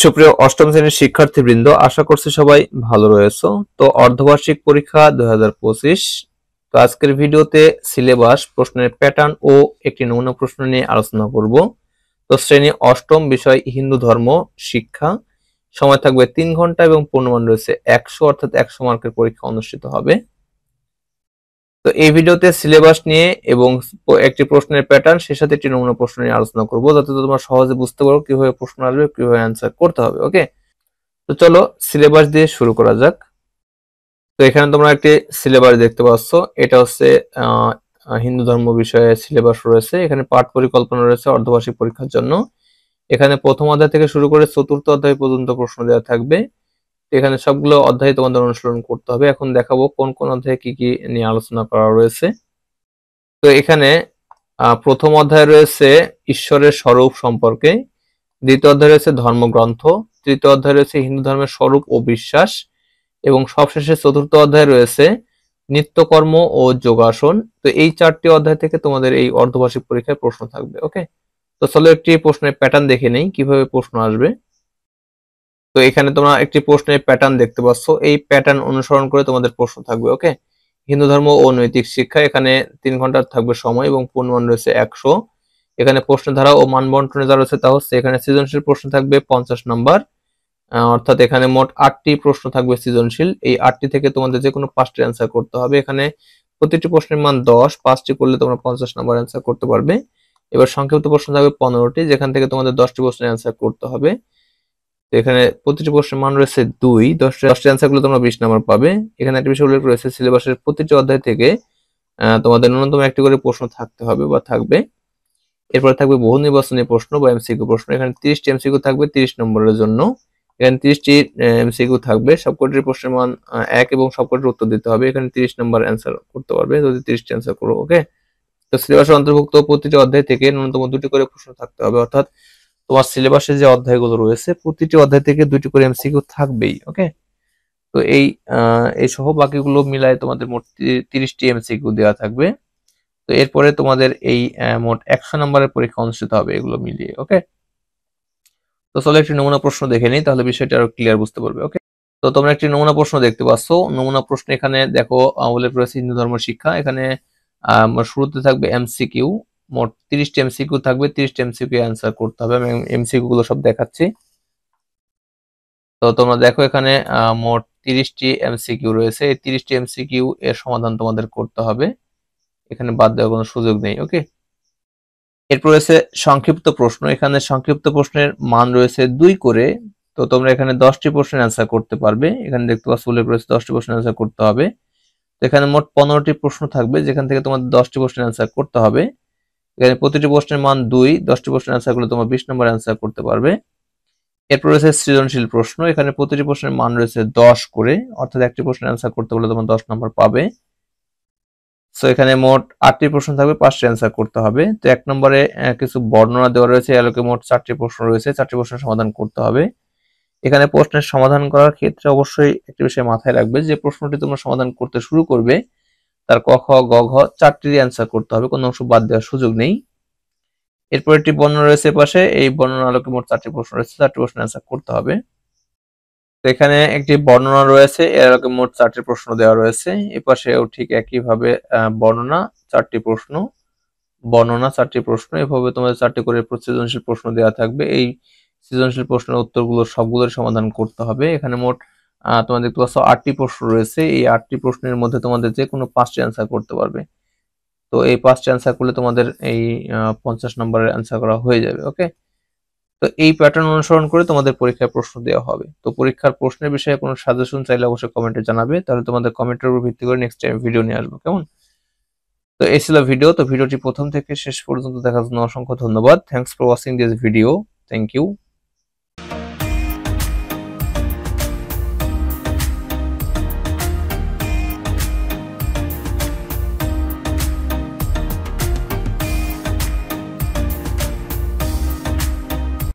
সুপ্রিয় অষ্টম শ্রেণীর শিক্ষার্থীবৃন্দ, আশা করছি সবাই ভালো রয়েছে। তো অর্ধবার্ষিক পরীক্ষা 2025। তো আজকের ভিডিওতে সিলেবাস, প্রশ্নের প্যাটার্ন ও একটি নমুনা প্রশ্ন নিয়ে আলোচনা করব। তো শ্রেণী অষ্টম, বিষয় হিন্দু ধর্ম শিক্ষা। সময় থাকবে 3 ঘন্টা এবং পূর্ণমান রয়েছে 100, অর্থাৎ 100 মার্কের পরীক্ষা অনুষ্ঠিত হবে। তো এই ভিডিওতে সিলেবাস নিয়ে এবং একটি প্রশ্নের প্যাটার্ন, সে সাথে একটি নমুনা প্রশ্ন নিয়ে আলোচনা করব, যাতে তোমরা সহজে বুঝতে পারো কিভাবে প্রশ্ন আসবে, কিভাবে অ্যান্সার করতে হবে। ওকে, তো চলো সিলেবাস দিয়ে শুরু করা যাক। তো এখানে তোমরা একটি সিলেবাস দেখতে পাচ্ছ। এটা হচ্ছে হিন্দু ধর্ম বিষয়ে সিলেবাস রয়েছে। এখানে পাঠ পরিকল্পনা রয়েছে অর্ধবার্ষিক পরীক্ষার জন্য। এখানে প্রথম অধ্যায় থেকে শুরু করে চতুর্থ অধ্যায় পর্যন্ত প্রশ্ন দেওয়া থাকবে। এখানে সবগুলো অধ্যায় তোমাদের অনুসরণ করতে হবে। এখন দেখাবো কোন কোন অধ্যায়ে কি কি নিয়ে আলোচনা করা রয়েছে। তো এখানে প্রথম অধ্যায় রয়েছে ঈশ্বরের স্বরূপ সম্পর্কে, দ্বিতীয় অধ্যায় রয়েছে ধর্মগ্রন্থ, তৃতীয় অধ্যায় রয়েছে হিন্দু ধর্মের স্বরূপ ও বিশ্বাস, এবং সবশেষে চতুর্থ অধ্যায় রয়েছে নিত্যকর্ম ও যোগাসন। তো এই 4টি অধ্যায় থেকে তোমাদের এই অর্ধবার্ষিক পরীক্ষায় প্রশ্ন থাকবে। ওকে, তো চলো একটি প্রশ্নের প্যাটার্ন দেখে নেই কিভাবে প্রশ্ন আসবে। তো এখানে তোমরা একটি প্রশ্নের প্যাটার্ন দেখতে পাচ্ছ। এই প্যাটার্ন অনুসরণ করে তোমাদের প্রশ্ন থাকবে। ওকে, হিন্দু ধর্ম ও নৈতিক শিক্ষা, এখানে 3 ঘন্টার থাকবে সময় এবং পূর্ণমান রয়েছে 100। এখানে প্রশ্ন ধারা ও মান বন্টনে যা রয়েছে তা হচ্ছে, এখানে সৃজনশীল প্রশ্ন থাকবে 50 নম্বর, অর্থাৎ এখানে মোট 8টি প্রশ্ন থাকবে সৃজনশীল। এই 8টি থেকে তোমাদের যে কোনো 5টি অ্যান্সার করতে হবে। এখানে প্রতিটি প্রশ্নের মান 10, 5টি করলে তোমরা 50 নম্বর অ্যান্সার করতে পারবে। এবার সংক্ষিপ্ত প্রশ্ন থাকবে 15টি, যেখান থেকে তোমাদের 10টি প্রশ্নের অ্যান্সার করতে হবে। এখানে প্রতিটি প্রশ্নের মান রয়েছে 2, 10টি অ্যান্সার করলে তোমরা 20 নম্বর পাবে। এখানে একটা বিষয় উল্লেখ রয়েছে, সিলেবাসের প্রতিটি অধ্যায় থেকে তোমাদের ন্যূনতম একটি করে প্রশ্ন থাকতে হবে বা থাকবে। এরপরে থাকবে বহু নির্বাচনী প্রশ্ন বা এমসিকিউ প্রশ্ন। এখানে 30টি এমসিকিউ থাকবে 30 নম্বরের জন্য। এখানে 30টি এমসিকিউ থাকবে, সবকটির প্রশ্নের মান 1 এবং সবকটির উত্তর দিতে হবে। এখানে 30 নম্বর অ্যান্সার করতে পারবে যদি 30টি অ্যান্সার করো। ওকে, তো সিলেবাসের অন্তর্ভুক্ত প্রতিটি অধ্যায় থেকে ন্যূনতম 2টি করে প্রশ্ন থাকতে হবে, অর্থাৎ তোমার সিলেবাসে যে অধ্যায়গুলো রয়েছে প্রতিটি অধ্যায় থেকে 2টি করে এমসিকিউ থাকবেই। ওকে, তো এই সহ বাকিগুলো মিলায় তোমাদের মোট 30টি এমসিকিউ দেওয়া থাকবে। তো এরপরে তোমাদের এই মোট 100 নম্বরের পরীক্ষা অনুষ্ঠিত হবে এগুলো মিলিয়ে। ওকে, তো চলো একটি নমুনা প্রশ্ন দেখে নিই, তাহলে বিষয়টা আরো ক্লিয়ার বুঝতে পারবে। ওকে, তো তোমরা একটি নমুনা প্রশ্ন দেখতে পাচ্ছ। নমুনা প্রশ্ন এখানে দেখো উল্লেখ রয়েছে হিন্দু ধর্ম শিক্ষা। এখানে শুরুতে থাকবে এমসিকিউ, মোট 30টি এমসিকিউ থাকবে। 30টি এমসিকিউ অ্যান্সার করতে হবে। আমি এমসিকিউ গুলো সব দেখাচ্ছি। তো তোমরা দেখো এখানে মোট 30টি এমসিকিউ রয়েছে। এই 30টি এমসিকিউ এর সমাধান তোমাদের করতে হবে, এখানে বাদ দেওয়ার কোনো সুযোগ নেই। ওকে, এরপর রয়েছে সংক্ষিপ্ত প্রশ্ন। এখানে সংক্ষিপ্ত প্রশ্নের মান রয়েছে 2 করে। তো তোমরা এখানে 10টি প্রশ্নের অ্যান্সার করতে পারবে। এখানে দেখতে পাচ্ছ উল্লেখ রয়েছে 10টি প্রশ্নের অ্যান্সার করতে হবে। তো এখানে মোট 15টি প্রশ্ন থাকবে, যেখান থেকে তোমাদের 10টি প্রশ্নের অ্যান্সার করতে হবে। এখানে প্রতিটি প্রশ্নের মান 2, 10টি প্রশ্নের অ্যান্সার করলে তোমরা 20 নম্বর অ্যান্সার করতে পারবে। এরপর রয়েছে সৃজনশীল প্রশ্ন। এখানে প্রতিটি প্রশ্নের মান রয়েছে 10 করে, অর্থাৎ একটি প্রশ্নের অ্যান্সার করতে পারলে তোমরা 10 নম্বর পাবে। সো এখানে মোট 8টি প্রশ্ন থাকবে, 5টি অ্যান্সার করতে হবে। তো 1 নম্বরে কিছু বর্ণনা দেওয়া রয়েছে, আলোকে মোট 4টি প্রশ্ন রয়েছে, 4টি প্রশ্নের সমাধান করতে হবে। এখানে প্রশ্নের সমাধান করার ক্ষেত্রে অবশ্যই একটি বিষয় মাথায় রাখবে, যে প্রশ্নটি তোমরা সমাধান করতে শুরু করবে তার ক, খ, গ, ঘ 4টিরই অ্যান্সার করতে হবে, কোনো অংশ বাদ দেওয়ার সুযোগ নেই। এরপর একটি বর্ণনা রয়েছে পাশে, এই বর্ণনা আলোকে মোট 4টি প্রশ্ন রয়েছে, 4টি প্রশ্নের অ্যান্সার করতে হবে। তো এখানে একটি বর্ণনা রয়েছে, এর আলোকে মোট 4টি প্রশ্ন দেওয়া রয়েছে। এই পাশেও ঠিক একইভাবে বর্ণনা 4টি প্রশ্ন, বর্ণনা 4টি প্রশ্ন, এভাবে তোমাদের 4টি করে সৃজনশীল প্রশ্ন দেওয়া থাকবে। এই সৃজনশীল প্রশ্নের উত্তরগুলো সবগুলোর সমাধান করতে হবে। এখানে মোট তোমরা দেখতে পাচ্ছ 8টি প্রশ্ন রয়েছে। এই 8টি প্রশ্নের মধ্যে তোমাদের যে কোনো 5টি অ্যান্সার করতে পারবে। তো এই 5টি অ্যান্সার করলে তোমাদের এই 50 নম্বরের অ্যান্সার করা হয়ে যাবে। ওকে, তো এই প্যাটার্ন অনুসরণ করে তোমাদের পরীক্ষায় প্রশ্ন দেওয়া হবে। তো পরীক্ষার প্রশ্নের বিষয়ে কোনো সাজেশন চাইলে অবশ্যই কমেন্টে জানাবে, তাহলে তোমাদের কমেন্টের উপর ভিত্তি করে নেক্সট টাইম ভিডিও নিয়ে আসবো। কেমন? তো এই ছিল ভিডিও। তো ভিডিওটি প্রথম থেকে শেষ পর্যন্ত দেখার জন্য অসংখ্য ধন্যবাদ। Thanks for watching this video. Thank you.